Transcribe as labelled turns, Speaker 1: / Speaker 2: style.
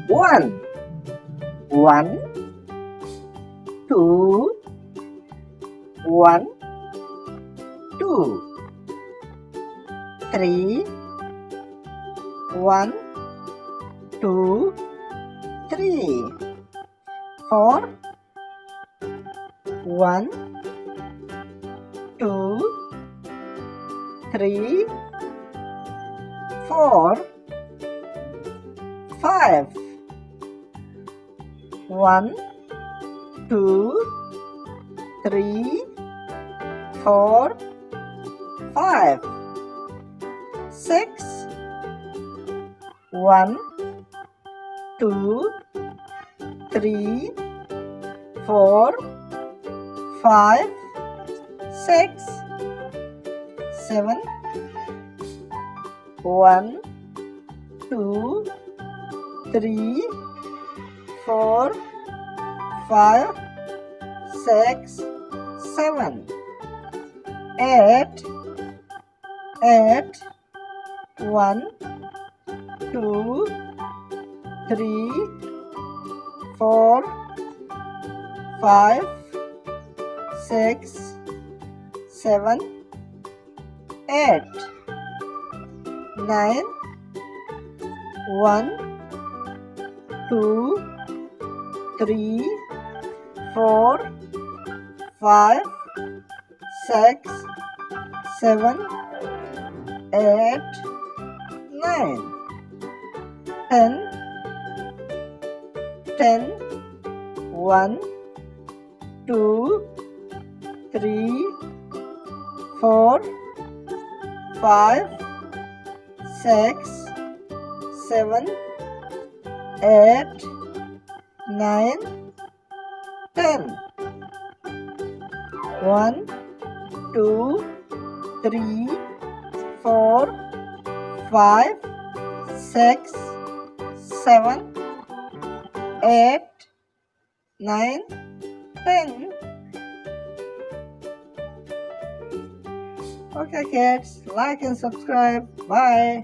Speaker 1: 1. 1, 2, 1, 2, 3, 1, 2, 3, 4, 1, 2, 3, 4, 5, 1, 2, 3, 4, 5, 6, 1, 2, 3, 4, 5, 6, 7, 1, 2, 3, 4, 5, 6, 7, 8, 8, 1, 2, 3, 4, 5, 6, 7, 8, 9, 1, 2, 3, 4, 5, 6, 7, 8, 9, 10, 10, 1, 2, 3, 4, 5, 6, 7, 8, 9, 10. 1, 2, 3, 4, 5, 6, 7, 8, 9, 10. Okay kids, like and subscribe. Bye.